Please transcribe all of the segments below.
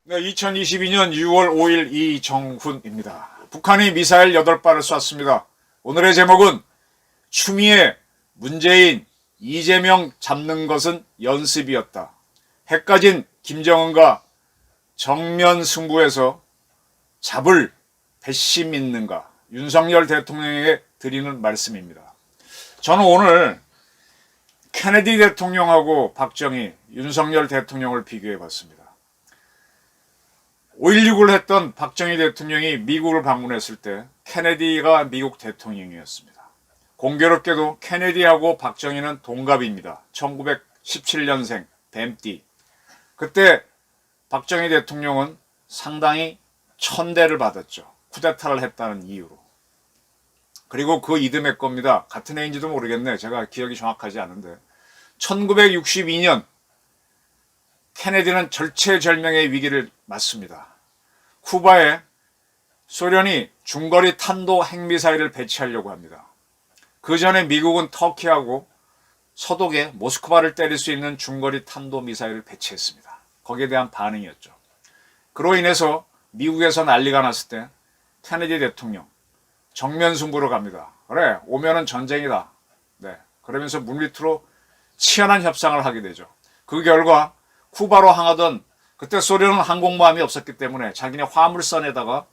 네, 2022년 6월 5일 이정훈입니다. 북한이 미사일 8발을 쐈습니다. 오늘의 제목은 추미애, 문재인, 이재명 잡는 것은 연습이었다. 핵가진 김정은과 정면 승부에서 잡을 배심 있는가? 윤석열 대통령에게 드리는 말씀입니다. 저는 오늘 케네디 대통령하고 박정희, 윤석열 대통령을 비교해 봤습니다. 5.16을 했던 박정희 대통령이 미국을 방문했을 때 케네디가 미국 대통령이었습니다. 공교롭게도 케네디하고 박정희는 동갑입니다. 1917년생 뱀띠. 그때 박정희 대통령은 상당히 천대를 받았죠. 쿠데타를 했다는 이유로. 그리고 그 이듬해 겁니다. 같은 해인지도 모르겠네. 제가 기억이 정확하지 않은데 1962년 케네디는 절체절명의 위기를 맞습니다. 쿠바에 소련이 중거리 탄도 핵미사일을 배치하려고 합니다. 그 전에 미국은 터키하고 서독에 모스크바를 때릴 수 있는 중거리 탄도미사일을 배치했습니다. 거기에 대한 반응이었죠. 그로 인해서 미국에서 난리가 났을 때 케네디 대통령 정면 승부로 갑니다. 그래, 오면은 전쟁이다. 네, 그러면서 물밑으로 치열한 협상을 하게 되죠. 그 결과 쿠바로 향하던, 그때 소련은 항공모함이 없었기 때문에 자기네 화물선에다가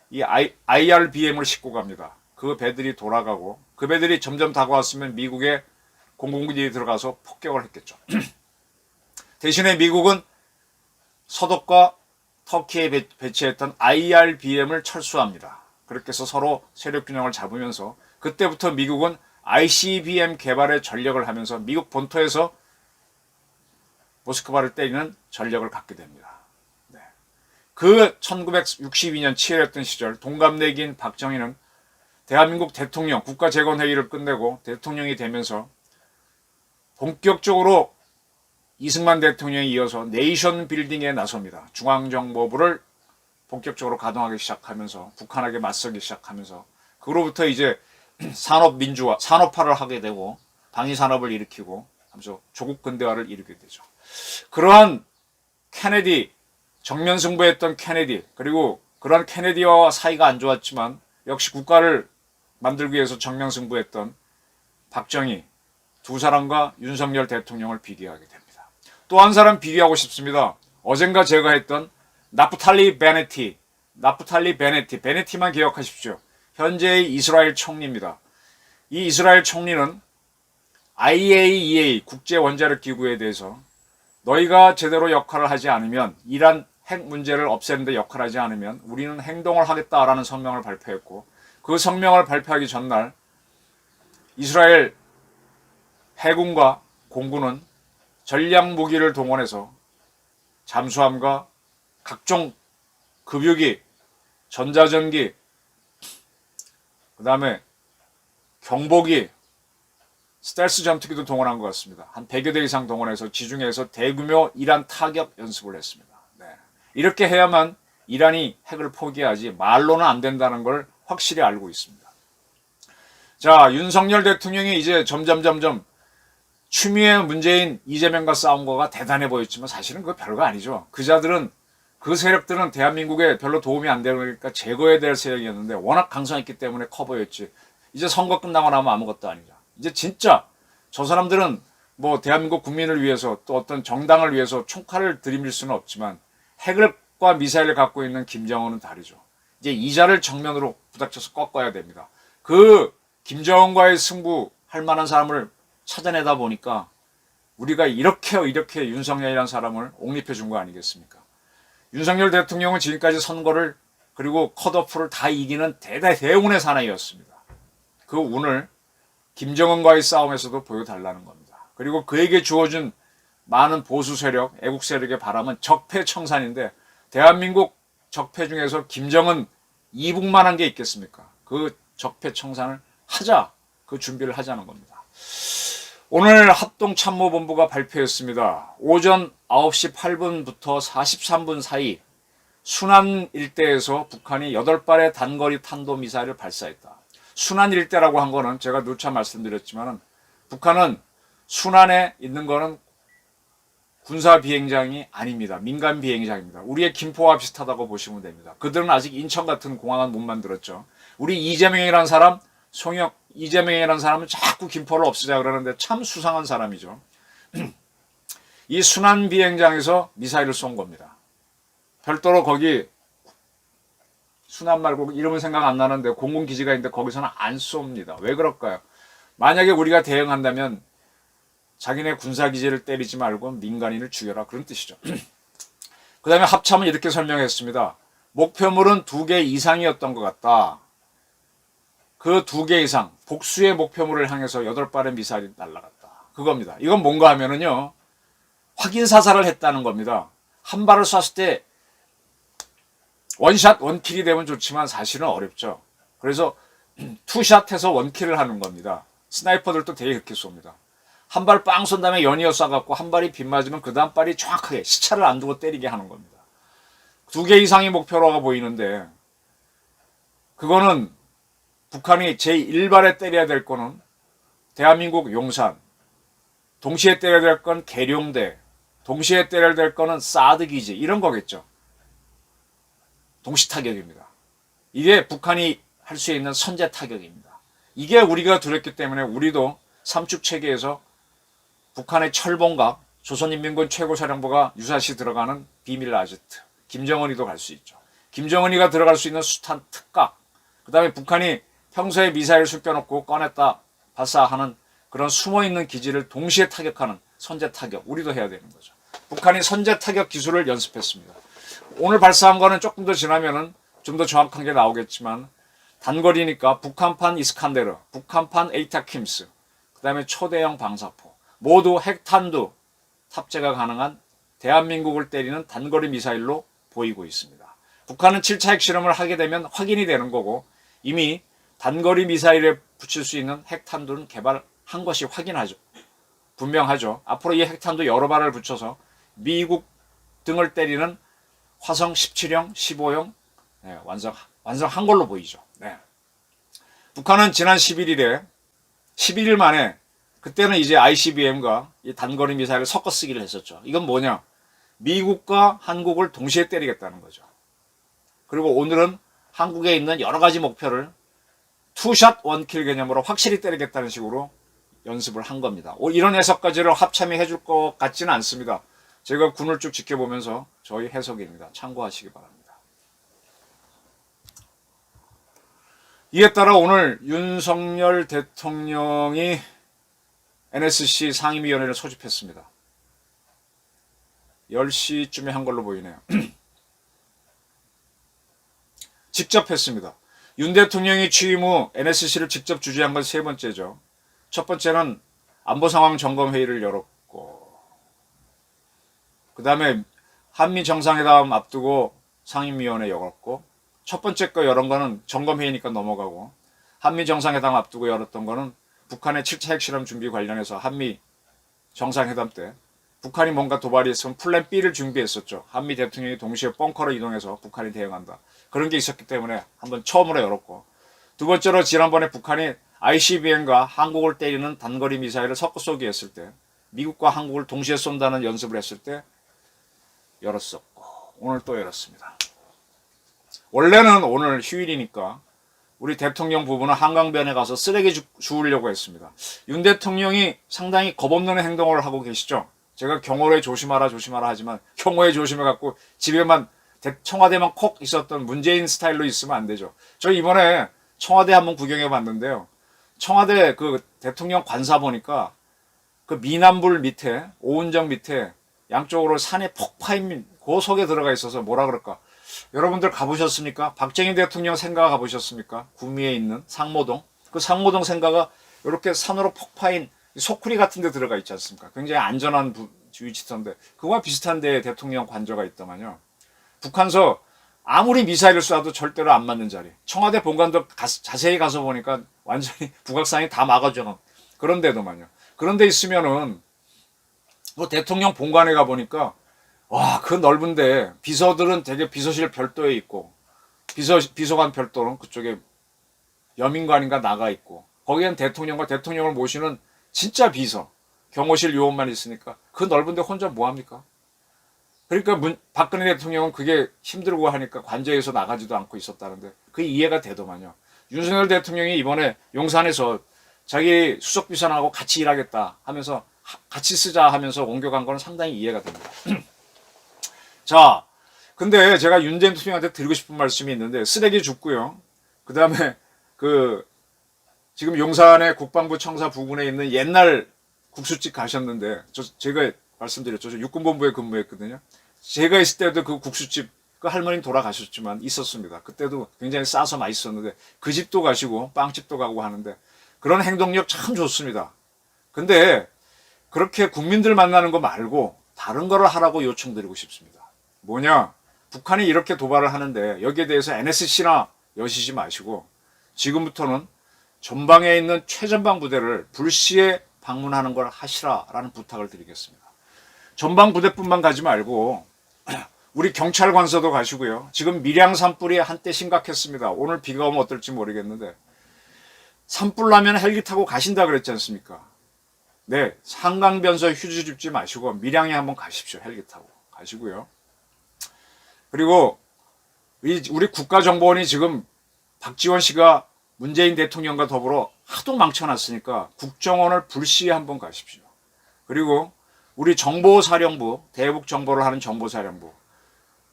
이 IRBM을 싣고 갑니다. 그 배들이 돌아가고 그 배들이 점점 다가왔으면 미국의 공군기지에 들어가서 폭격을 했겠죠. 대신에 미국은 서독과 터키에 배치했던 IRBM을 철수합니다. 그렇게 해서 서로 세력 균형을 잡으면서 그때부터 미국은 ICBM 개발에 전력을 하면서 미국 본토에서 모스크바를 때리는 전력을 갖게 됩니다. 네. 그 1962년 치열했던 시절 동갑내기인 박정희는 대한민국 대통령 국가재건회의를 끝내고 대통령이 되면서 본격적으로 이승만 대통령에 이어서 네이션 빌딩에 나섭니다. 중앙정보부를 본격적으로 가동하기 시작하면서 북한에게 맞서기 시작하면서 그로부터 이제 산업민주화, 산업화를 하게 되고 방위산업을 일으키고 하면서 조국 근대화를 이루게 되죠. 그러한 케네디, 정면 승부했던 케네디, 그리고 그러한 케네디와 사이가 안 좋았지만 역시 국가를 만들기 위해서 정면 승부했던 박정희, 두 사람과 윤석열 대통령을 비교하게 됩니다. 또 한 사람 비교하고 싶습니다. 어젠가 제가 했던 나프탈리 베네티, 베네티만 기억하십시오. 현재의 이스라엘 총리입니다. 이 이스라엘 총리는 IAEA 국제원자력기구에 대해서 너희가 제대로 역할을 하지 않으면, 이란 핵 문제를 없애는 데 역할을 하지 않으면 우리는 행동을 하겠다라는 성명을 발표했고, 그 성명을 발표하기 전날 이스라엘 해군과 공군은 전략 무기를 동원해서 잠수함과 각종 급유기, 전자전기, 그 다음에 경보기, 스텔스 전투기도 동원한 것 같습니다. 한 100여 대 이상 동원해서 지중해에서 대규모 이란 타격 연습을 했습니다. 네. 이렇게 해야만 이란이 핵을 포기하지 말로는 안 된다는 걸 확실히 알고 있습니다. 자, 윤석열 대통령이 이제 점점 추미애, 문재인, 이재명과 싸운 거가 대단해 보였지만 사실은 그거 별거 아니죠. 그 세력들은 대한민국에 별로 도움이 안 되니까 제거해야 될 세력이었는데 워낙 강성했기 때문에 커 보였지. 이제 선거 끝나고 나면 아무것도 아니죠. 이제 진짜 저 사람들은 뭐 대한민국 국민을 위해서 또 어떤 정당을 위해서 총칼을 들이밀 수는 없지만 핵과 미사일을 갖고 있는 김정은은 다르죠. 이제 이자를 정면으로 부닥쳐서 꺾어야 됩니다. 그 김정은과의 승부할 만한 사람을 찾아내다 보니까 우리가 이렇게 윤석열이라는 사람을 옹립해 준 거 아니겠습니까? 윤석열 대통령은 지금까지 선거를 그리고 컷오프를 다 이기는 대운의 사나이였습니다. 그 운을 김정은과의 싸움에서도 보여달라는 겁니다. 그리고 그에게 주어준 많은 보수 세력, 애국 세력의 바람은 적폐청산인데 대한민국 적폐 중에서 김정은 이북만한 게 있겠습니까? 그 적폐청산을 하자, 그 준비를 하자는 겁니다. 오늘 합동참모본부가 발표했습니다. 오전 9시 8분부터 43분 사이 순안 일대에서 북한이 8발의 단거리 탄도미사일을 발사했다. 순안 일대라고 한 거는 제가 누차 말씀드렸지만 북한은 순안에 있는 거는 군사 비행장이 아닙니다. 민간 비행장입니다. 우리의 김포와 비슷하다고 보시면 됩니다. 그들은 아직 인천 같은 공항은 못 만들었죠. 우리 이재명이라는 사람, 이재명이라는 사람은 자꾸 김포를 없애자 그러는데 참 수상한 사람이죠. 이 순안 비행장에서 미사일을 쏜 겁니다. 별도로 거기 순안 말고 이름은 생각 안 나는데 공군기지가 있는데 거기서는 안 쏩니다. 왜 그럴까요? 만약에 우리가 대응한다면 자기네 군사기지를 때리지 말고 민간인을 죽여라 그런 뜻이죠. 그 다음에 합참은 이렇게 설명했습니다. 목표물은 2개 이상이었던 것 같다. 그 2개 이상 복수의 목표물을 향해서 8발의 미사일이 날아갔다. 그겁니다. 이건 뭔가 하면은요. 확인 사살을 했다는 겁니다. 한 발을 쐈을 때 원샷 원킬이 되면 좋지만 사실은 어렵죠. 그래서 투샷해서 원킬을 하는 겁니다. 스나이퍼들도 되게 그렇게 쏩니다. 한 발 빵 쏜 다음에 연이어 쏴갖고 한 발이 빗맞으면 그 다음 발이 정확하게 시차를 안 두고 때리게 하는 겁니다. 2개 이상의 목표로가 보이는데 그거는 북한이 제1발에 때려야 될 거는 대한민국 용산, 동시에 때려야 될 건 계룡대, 동시에 때려야 될 거는 사드 기지 이런 거겠죠. 동시 타격입니다. 이게 북한이 할 수 있는 선제 타격입니다. 이게 우리가 두렵기 때문에 우리도 삼축 체계에서 북한의 철봉각, 조선인민군 최고사령부가 유사시 들어가는 비밀 아지트, 김정은이도 갈 수 있죠. 김정은이가 들어갈 수 있는 수탄 특각, 그 다음에 북한이 평소에 미사일 숨겨놓고 꺼냈다 발사하는 그런 숨어있는 기지를 동시에 타격하는 선제 타격, 우리도 해야 되는 거죠. 북한이 선제 타격 기술을 연습했습니다. 오늘 발사한 거는 조금 더 지나면은 좀 더 정확한 게 나오겠지만 단거리니까 북한판 이스칸데르, 북한판 에이타킴스, 그 다음에 초대형 방사포, 모두 핵탄두 탑재가 가능한 대한민국을 때리는 단거리 미사일로 보이고 있습니다. 북한은 7차 핵실험을 하게 되면 확인이 되는 거고 이미 단거리 미사일에 붙일 수 있는 핵탄두는 개발한 것이 확인하죠. 분명하죠. 앞으로 이 핵탄두 여러 발을 붙여서 미국 등을 때리는 화성 17형, 15형 완성한 걸로 보이죠. 네. 북한은 지난 11일 만에 그때는 이제 ICBM과 이 단거리 미사일을 섞어 쓰기를 했었죠. 이건 뭐냐? 미국과 한국을 동시에 때리겠다는 거죠. 그리고 오늘은 한국에 있는 여러 가지 목표를 투샷 원킬 개념으로 확실히 때리겠다는 식으로 연습을 한 겁니다. 이런 해석까지를 합참이 해줄 것 같지는 않습니다. 제가 군을 쭉 지켜보면서 저희 해석입니다. 참고하시기 바랍니다. 이에 따라 오늘 윤석열 대통령이 NSC 상임위원회를 소집했습니다. 10시쯤에 한 걸로 보이네요. 직접 했습니다. 윤 대통령이 취임 후 NSC를 직접 주재한 건 3번째죠. 첫 번째는 안보상황 점검회의를 열었고 그 다음에 한미 정상회담 앞두고 상임위원회 열었고 첫 번째 거 열은 거는 점검회의니까 넘어가고 한미 정상회담 앞두고 열었던 거는 북한의 7차 핵실험 준비 관련해서 한미 정상회담 때 북한이 뭔가 도발이 있으면 플랜 B를 준비했었죠. 한미 대통령이 동시에 벙커로 이동해서 북한이 대응한다. 그런 게 있었기 때문에 한번 처음으로 열었고 두 번째로 지난번에 북한이 ICBM과 한국을 때리는 단거리 미사일을 섞어 쏘기 했을 때 미국과 한국을 동시에 쏜다는 연습을 했을 때 열었었고 오늘 또 열었습니다. 원래는 오늘 휴일이니까 우리 대통령 부부는 한강변에 가서 쓰레기 주우려고 했습니다. 윤 대통령이 상당히 겁없는 행동을 하고 계시죠. 제가 경호에 조심하라 하지만 경호에 조심해갖고 집에만 청와대만 콕 있었던 문재인 스타일로 있으면 안 되죠. 저 이번에 청와대 한번 구경해 봤는데요. 청와대 그 대통령 관사 보니까 그 미남불 밑에 오은정 밑에 양쪽으로 산에 폭 파인 그 속에 들어가 있어서 뭐라 그럴까. 여러분들 가보셨습니까? 박정희 대통령 생가 가보셨습니까? 구미에 있는 상모동. 그 상모동 생가가 이렇게 산으로 폭 파인 소쿠리 같은 데 들어가 있지 않습니까? 굉장히 안전한 위치던데 그거와 비슷한 데에 대통령 관저가 있더만요. 북한서 아무리 미사일을 쏴도 절대로 안 맞는 자리. 청와대 본관도 자세히 가서 보니까 완전히 북악산이 다 막아주는 그런 데도만요. 그런 데 있으면은 뭐 대통령 본관에 가보니까 와, 그 넓은데 비서들은 되게 비서실 별도에 있고 비서관 별도는 그쪽에 여민관인가 나가 있고 거기엔 대통령과 대통령을 모시는 진짜 비서 경호실 요원만 있으니까 그 넓은데 혼자 뭐합니까? 그러니까 박근혜 대통령은 그게 힘들고 하니까 관저에서 나가지도 않고 있었다는데 그게 이해가 되더만요. 윤석열 대통령이 이번에 용산에서 자기 수석비서하고 같이 일하겠다 하면서 같이 쓰자 하면서 옮겨간 거는 상당히 이해가 됩니다. 자, 근데 제가 윤 대통령한테 드리고 싶은 말씀이 있는데 쓰레기 줍고요. 그 다음에 그 지금 용산의 국방부 청사 부근에 있는 옛날 국수집 가셨는데 제가 말씀드렸죠. 저 육군본부에 근무했거든요. 제가 있을 때도 그 국수집 그 할머니 돌아가셨지만 있었습니다. 그때도 굉장히 싸서 맛있었는데 그 집도 가시고 빵집도 가고 하는데 그런 행동력 참 좋습니다. 근데 그렇게 국민들 만나는 거 말고 다른 거를 하라고 요청드리고 싶습니다. 뭐냐? 북한이 이렇게 도발을 하는데 여기에 대해서 NSC나 여시지 마시고 지금부터는 전방에 있는 최전방 부대를 불시에 방문하는 걸 하시라라는 부탁을 드리겠습니다. 전방 부대뿐만 가지 말고 우리 경찰 관서도 가시고요. 지금 밀양 산불이 한때 심각했습니다. 오늘 비가 오면 어떨지 모르겠는데 산불 나면 헬기 타고 가신다 그랬지 않습니까? 네, 한강변서 휴지 줍지 마시고 밀양에 한번 가십시오. 헬기 타고 가시고요. 그리고 우리 국가정보원이 지금 박지원 씨가 문재인 대통령과 더불어 하도 망쳐놨으니까 국정원을 불시에 한번 가십시오. 그리고 우리 정보사령부, 대북 정보를 하는 정보사령부,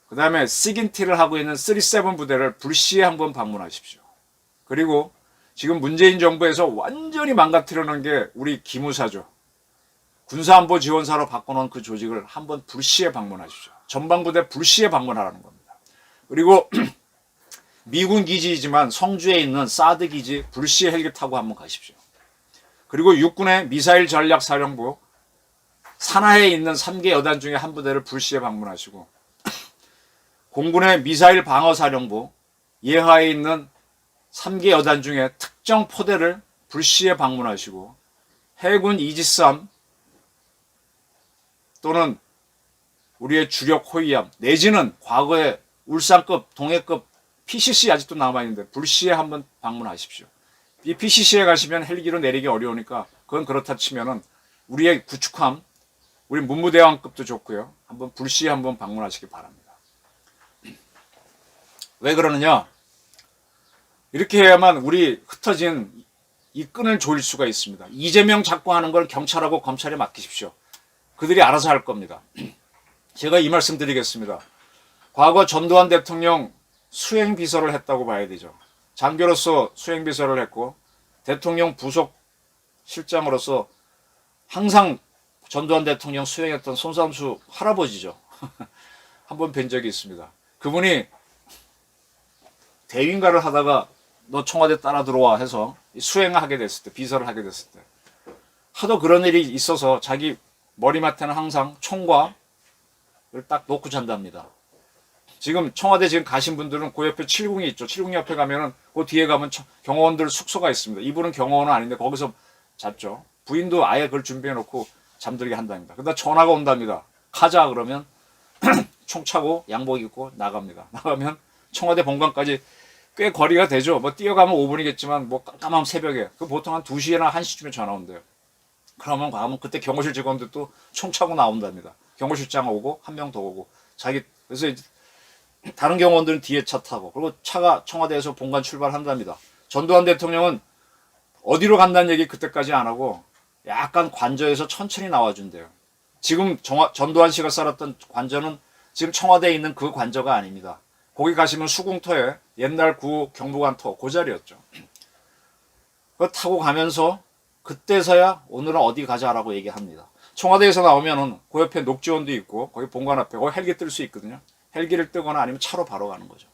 그 다음에 시긴티를 하고 있는 37 부대를 불시에 한번 방문하십시오. 그리고 지금 문재인 정부에서 완전히 망가뜨려 놓은 게 우리 기무사죠. 군사안보지원사로 바꿔놓은 그 조직을 한번 불시에 방문하십시오. 전방부대 불시에 방문하라는 겁니다. 그리고 미군 기지이지만 성주에 있는 사드 기지 불시에 헬기 타고 한번 가십시오. 그리고 육군의 미사일 전략사령부 산하에 있는 3개 여단 중에 한 부대를 불시에 방문하시고 공군의 미사일 방어사령부 예하에 있는 3개 여단 중에 특정 포대를 불시에 방문하시고 해군 이지스함 또는 우리의 주력 호위함 내지는 과거에 울산급 동해급 PCC 아직도 남아있는데 불시에 한번 방문하십시오. 이 PCC에 가시면 헬기로 내리기 어려우니까 그건 그렇다 치면은 우리의 구축함 우리 문무대왕급도 좋고요. 한번 불시에 한번 방문하시기 바랍니다. 왜 그러느냐? 이렇게 해야만 우리 흩어진 이 끈을 조일 수가 있습니다. 이재명 잡고 하는 걸 경찰하고 검찰에 맡기십시오. 그들이 알아서 할 겁니다. 제가 이 말씀 드리겠습니다. 과거 전두환 대통령 수행비서를 했다고 봐야 되죠. 장교로서 수행비서를 했고 대통령 부속 실장으로서 항상 전두환 대통령 수행했던 손삼수 할아버지죠. 한번 뵌 적이 있습니다. 그분이 대위인가를 하다가 너 청와대 따라 들어와 해서 수행하게 됐을 때 비서를 하게 됐을 때 하도 그런 일이 있어서 자기 머리맡에는 항상 총과 딱 놓고 잔답니다. 지금 청와대 지금 가신 분들은 그 옆에 7궁이 있죠. 7궁 옆에 가면은 그 뒤에 가면 경호원들 숙소가 있습니다. 이분은 경호원은 아닌데 거기서 잤죠. 부인도 아예 그걸 준비해 놓고 잠들게 한답니다. 그러다 전화가 온답니다. 가자 그러면 총 차고 양복 입고 나갑니다. 나가면 청와대 본관까지 꽤 거리가 되죠. 뭐 뛰어가면 5분이겠지만 뭐 깜깜한 새벽에 그 보통 한 2시나 1시쯤에 전화 온대요. 그러면 가면 그때 경호실 직원들도 총 차고 나온답니다. 경호실장 오고 한 명 더 오고 자기 그래서 이제 다른 경호원들은 뒤에 차 타고 그리고 차가 청와대에서 본관 출발한답니다. 전두환 대통령은 어디로 간다는 얘기 그때까지 안 하고 약간 관저에서 천천히 나와준대요. 지금 전두환 씨가 살았던 관저는 지금 청와대에 있는 그 관저가 아닙니다. 거기 가시면 수궁터에 옛날 구 경무관터 그 자리였죠. 그거 타고 가면서 그때서야 오늘은 어디 가자라고 얘기합니다. 청와대에서 나오면은 그 옆에 녹지원도 있고 거기 본관 앞에 거기 헬기 뜰 수 있거든요. 헬기를 뜨거나 아니면 차로 바로 가는 거죠.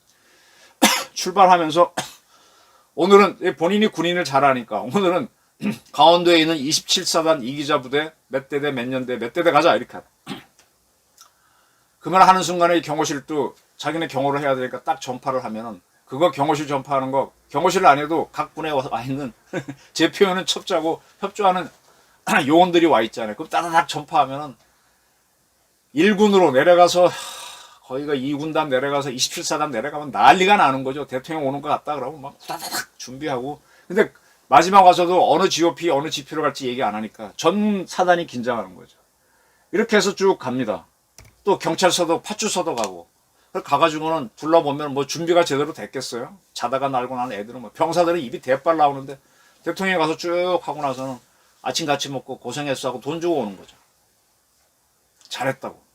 출발하면서 오늘은 본인이 군인을 잘 아니까 오늘은 강원도에 있는 27사단 이기자 부대 몇 대대 몇 년대 몇 대대 가자 이렇게 그 말 하는 순간에 경호실도 자기네 경호를 해야 되니까 딱 전파를 하면은 그거 경호실 전파하는 거 경호실 안 해도 각 분에 와 있는 제 표현은 첩자고 협조하는 요원들이 와 있잖아요. 그럼 따다닥 전파하면은 1군으로 내려가서 거기가 2군단 내려가서 27사단 내려가면 난리가 나는 거죠. 대통령 오는 것 같다 그러면 막 후다다닥 준비하고. 근데 마지막 와서도 어느 GOP 어느 GP로 갈지 얘기 안 하니까 전 사단이 긴장하는 거죠. 이렇게 해서 쭉 갑니다. 또 경찰서도 파출소도 가고. 가가지고는 둘러보면 뭐 준비가 제대로 됐겠어요? 자다가 날고 난 애들은 뭐 병사들은 입이 대빨 나오는데 대통령이 가서 쭉 하고 나서는 아침 같이 먹고 고생했어 하고 돈 주고 오는 거죠. 잘했다고.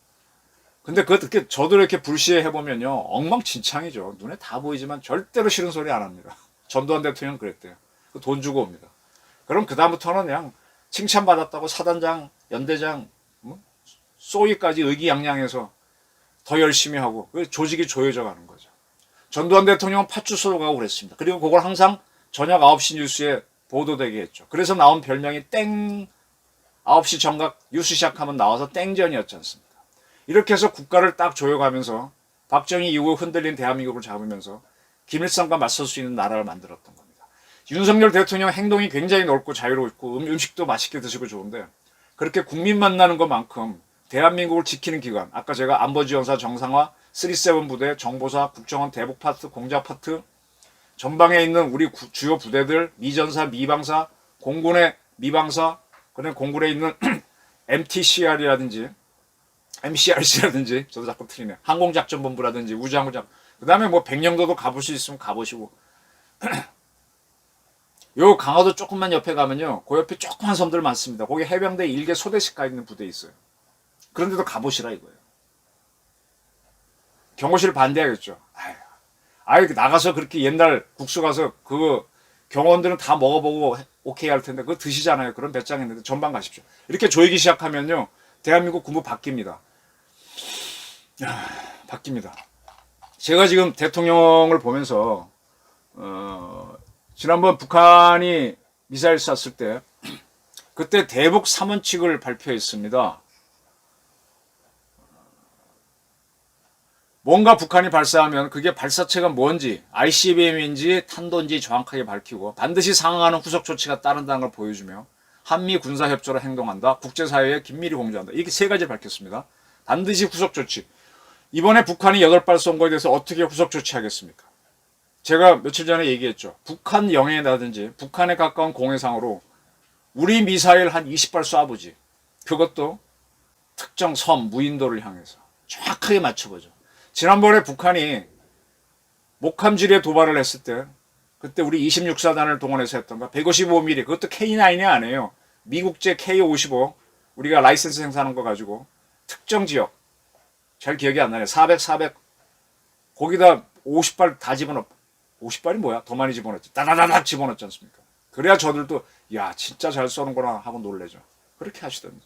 근데 그렇게 저도 이렇게 불시해 보면요 엉망진창이죠. 눈에 다 보이지만 절대로 싫은 소리 안 합니다. 전두환 대통령 그랬대요. 돈 주고 옵니다. 그럼 그 다음부터는 그냥 칭찬받았다고 사단장, 연대장, 쏘기까지 의기양양해서 더 열심히 하고 조직이 조여져 가는 거죠. 전두환 대통령은 파출소로 가고 그랬습니다. 그리고 그걸 항상 저녁 9시 뉴스에 보도되게 했죠. 그래서 나온 별명이 땡 9시 정각 뉴스 시작하면 나와서 땡전이었지 않습니까? 이렇게 해서 국가를 딱 조여가면서 박정희 이후 흔들린 대한민국을 잡으면서 김일성과 맞설 수 있는 나라를 만들었던 겁니다. 윤석열 대통령 행동이 굉장히 넓고 자유롭고 음식도 맛있게 드시고 좋은데 그렇게 국민 만나는 것만큼 대한민국을 지키는 기관, 아까 제가 안보지원사 정상화, 37 부대, 정보사, 국정원 대북 파트, 공작 파트, 전방에 있는 우리 주요 부대들, 미전사, 미방사, 공군의 미방사, 그다음에 공군에 있는 MTCR이라든지, MCRC라든지, 저도 자꾸 틀리네. 항공작전본부라든지, 우주항공작, 그 다음에 뭐 백령도도 가볼 수 있으면 가보시고. 요 강화도 조금만 옆에 가면요, 그 옆에 조그만 섬들 많습니다. 거기 해병대 일개 소대씩 가 있는 부대 있어요. 그런데도 가보시라 이거예요. 경호실 반대하겠죠. 아유, 나가서 그렇게 옛날 국수 가서 그 경호원들은 다 먹어보고 오케이 할 텐데 그거 드시잖아요. 그런 배짱 있는데 전방 가십시오. 이렇게 조이기 시작하면요, 대한민국 군부 바뀝니다. 바뀝니다. 제가 지금 대통령을 보면서 지난번 북한이 미사일 쐈을 때 그때 대북 3원칙을 발표했습니다. 뭔가 북한이 발사하면 그게 발사체가 뭔지 ICBM인지 탄도인지 정확하게 밝히고 반드시 상응하는 후속 조치가 따른다는 걸 보여주며 한미 군사협조로 행동한다. 국제사회에 긴밀히 공조한다. 이렇게 세 가지를 밝혔습니다. 반드시 후속 조치. 이번에 북한이 8발 쏜 거에 대해서 어떻게 후속 조치하겠습니까? 제가 며칠 전에 얘기했죠. 북한 영해라든지 북한에 가까운 공해상으로 우리 미사일 한 20발 쏴보지. 그것도 특정 섬, 무인도를 향해서 정확하게 맞춰보죠. 지난번에 북한이 목함지리에 도발을 했을 때 그때 우리 26사단을 동원해서 했던가 155mm 그것도 K9이 아니에요. 미국제 K55 우리가 라이센스 생산한 거 가지고 특정 지역 잘 기억이 안 나네. 400 거기다 50발 다 집어넣어. 50발이 뭐야? 더 많이 집어넣었지. 따다다닥 집어넣었지 않습니까? 그래야 저들도 야 진짜 잘 쏘는구나 하고 놀래죠. 그렇게 하시던지.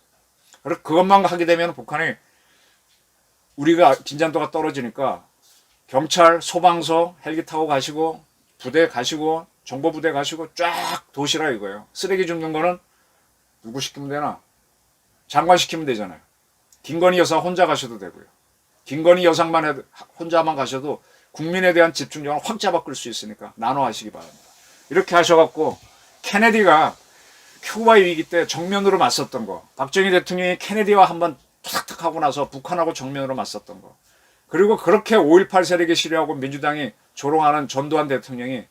그것만 하게 되면 북한이 우리가 긴장도가 떨어지니까 경찰, 소방서 헬기 타고 가시고 부대 가시고 정보부대 가시고 쫙 도시라 이거예요. 쓰레기 줍는 거는 누구 시키면 되나? 장관 시키면 되잖아요. 김건희 여사 혼자 가셔도 되고요. 김건희 여사만 혼자만 가셔도 국민에 대한 집중력을 확 잡아 끌 수 있으니까 나눠 하시기 바랍니다. 이렇게 하셔갖고 케네디가 큐바의 위기 때 정면으로 맞섰던 거, 박정희 대통령이 케네디와 한번 탁탁 하고 나서 북한하고 정면으로 맞섰던 거, 그리고 그렇게 5.18 세력에 실려하고 민주당이 조롱하는 전두환 대통령이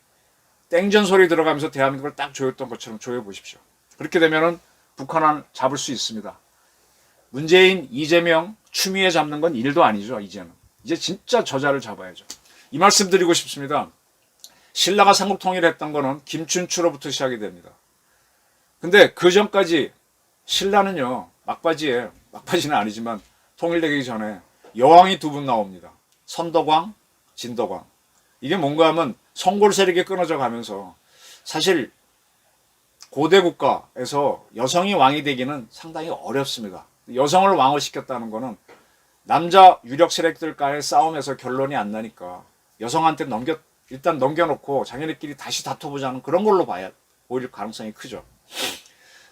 땡전 소리 들어가면서 대한민국을 딱 조였던 것처럼 조여보십시오. 그렇게 되면은 북한을 잡을 수 있습니다. 문재인, 이재명, 추미애 잡는 건 일도 아니죠. 이제는 이제 진짜 저자를 잡아야죠. 이 말씀 드리고 싶습니다. 신라가 삼국 통일했던 거는 김춘추로부터 시작이 됩니다. 근데 그 전까지 신라는요 막바지에, 막바지는 아니지만 통일되기 전에 여왕이 두 분 나옵니다. 선덕왕, 진덕왕. 이게 뭔가 하면 성골 세력이 끊어져 가면서 사실 고대 국가에서 여성이 왕이 되기는 상당히 어렵습니다. 여성을 왕을 시켰다는 거는 남자 유력 세력들 간의 싸움에서 결론이 안 나니까 여성한테 일단 넘겨놓고 자기네끼리 다시 다퉈보자는 그런 걸로 보일 가능성이 크죠.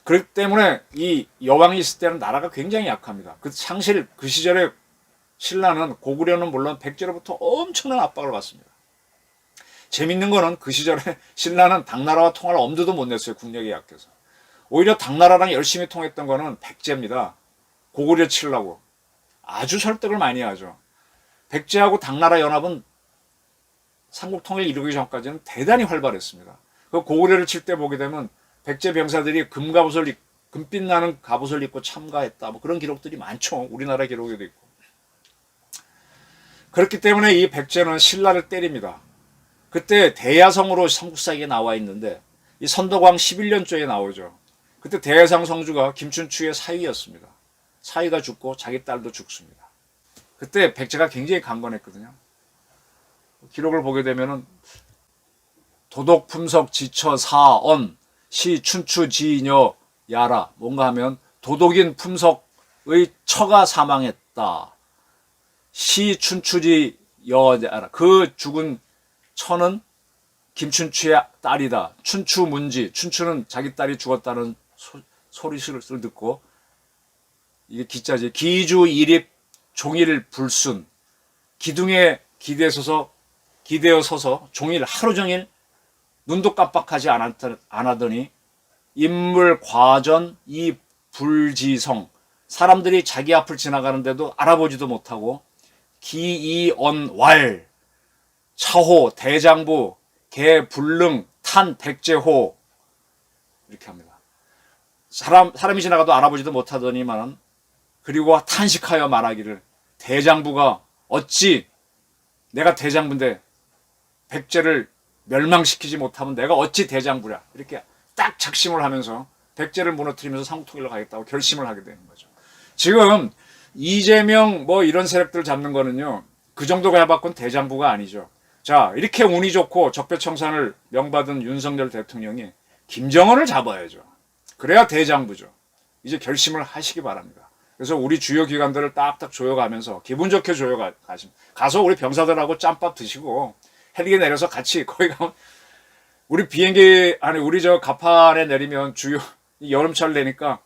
그렇기 때문에 이 여왕이 있을 때는 나라가 굉장히 약합니다. 상실 그 시절에 신라는 고구려는 물론 백제로부터 엄청난 압박을 받습니다. 재밌는 거는 그 시절에 신라는 당나라와 통할 엄두도 못 냈어요. 국력이 약해서. 오히려 당나라랑 열심히 통했던 거는 백제입니다. 고구려 치려고. 아주 설득을 많이 하죠. 백제하고 당나라 연합은 삼국 통일 이루기 전까지는 대단히 활발했습니다. 그 고구려를 칠 때 보게 되면 백제 병사들이 금빛 나는 갑옷을 입고 참가했다. 뭐 그런 기록들이 많죠. 우리나라 기록에도 있고. 그렇기 때문에 이 백제는 신라를 때립니다. 그때 대야성으로 삼국사기에 나와 있는데 이 선덕왕 11년조에 나오죠. 그때 대야성 성주가 김춘추의 사위였습니다. 사위가 죽고 자기 딸도 죽습니다. 그때 백제가 굉장히 강건했거든요. 기록을 보게 되면은 도독 품석 지처 사언 시 춘추 지녀 야라 뭔가 하면 도독인 품석의 처가 사망했다. 시 춘추지 여야라 그 죽은 처는 김춘추의 딸이다. 춘추 문지 춘추는 자기 딸이 죽었다는 소리를 듣고 이게 기자지 기주 일입 종일 불순 기둥에 기대어 서서 종일 하루 종일 눈도 깜빡하지 않았더니 인물 과전 이 불지성 사람들이 자기 앞을 지나가는데도 알아보지도 못하고 기이언왈 차호 대장부 개불능 탄 백제호 이렇게 합니다. 사람이 지나가도 알아보지도 못하더니만은 그리고 탄식하여 말하기를 대장부가 어찌 내가 대장부인데 백제를 멸망시키지 못하면 내가 어찌 대장부랴 이렇게 딱 작심을 하면서 백제를 무너뜨리면서 삼국통일로 가겠다고 결심을 하게 되는 거죠. 지금 이재명 뭐 이런 세력들 잡는 거는요 그 정도가 해봤건 대장부가 아니죠. 자 이렇게 운이 좋고 적폐청산을 명받은 윤석열 대통령이 김정은을 잡아야죠. 그래야 대장부죠. 이제 결심을 하시기 바랍니다. 그래서 우리 주요 기관들을 딱딱 조여가면서 기분 좋게 가서 우리 병사들하고 짬밥 드시고 헬기에 내려서 같이 거기 가면 우리 비행기 아니 우리 저 가판에 내리면 주요 여름철 내니까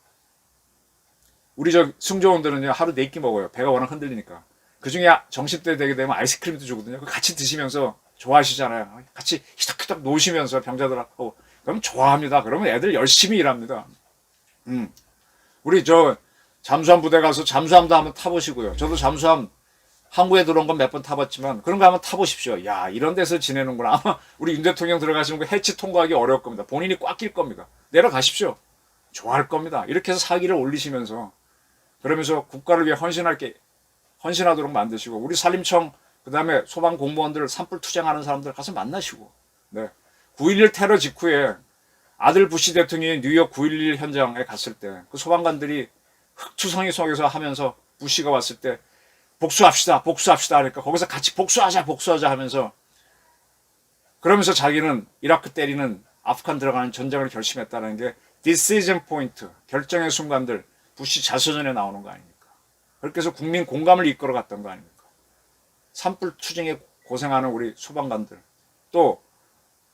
우리 저 승조원들은요 하루 4끼 먹어요. 배가 워낙 흔들리니까. 그중에 점심때 되게 되면 아이스크림도 주거든요. 같이 드시면서 좋아하시잖아요. 같이 히덕히덕 노시면서 병자들하고 그럼 좋아합니다. 그러면 애들 열심히 일합니다. 우리 저 잠수함 부대 가서 잠수함도 한번 타보시고요. 저도 잠수함 한국에 들어온 건 몇 번 타봤지만 그런 거 한번 타보십시오. 야 이런 데서 지내는구나. 아마 우리 윤 대통령 들어가시는 거 해치 통과하기 어려울 겁니다. 본인이 꽉 낄 겁니다. 내려가십시오. 좋아할 겁니다. 이렇게 해서 사기를 올리시면서 그러면서 국가를 위해 헌신하도록 만드시고 우리 산림청 그다음에 소방 공무원들 산불 투쟁하는 사람들 가서 만나시고 9.11 테러 직후에 아들 부시 대통령이 뉴욕 9.11 현장에 갔을 때 그 소방관들이 흑투성이 속에서 하면서 부시가 왔을 때 복수합시다 하니까 거기서 같이 복수하자 하면서 그러면서 자기는 이라크 때리는 아프간 들어가는 전쟁을 결심했다는 게 디시전 포인트 결정의 순간들 부시 자서전에 나오는 거 아닙니까? 그렇게 해서 국민 공감을 이끌어 갔던 거 아닙니까? 산불 투쟁에 고생하는 우리 소방관들 또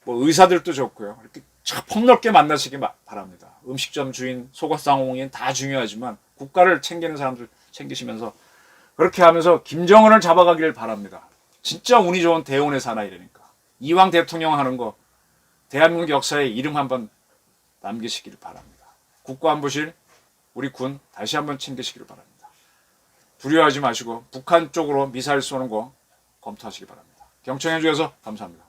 뭐 의사들도 좋고요. 이렇게 폭넓게 만나시기 바랍니다. 음식점 주인, 속옷상공인 다 중요하지만 국가를 챙기는 사람들 챙기시면서 그렇게 하면서 김정은을 잡아가기를 바랍니다. 진짜 운이 좋은 대운의 사나이라니까. 이왕 대통령 하는 거 대한민국 역사에 이름 한번 남기시기를 바랍니다. 국가안보실 우리 군 다시 한번 챙기시기를 바랍니다. 두려워하지 마시고 북한 쪽으로 미사일 쏘는 거 검토하시기 바랍니다. 경청해 주셔서 감사합니다.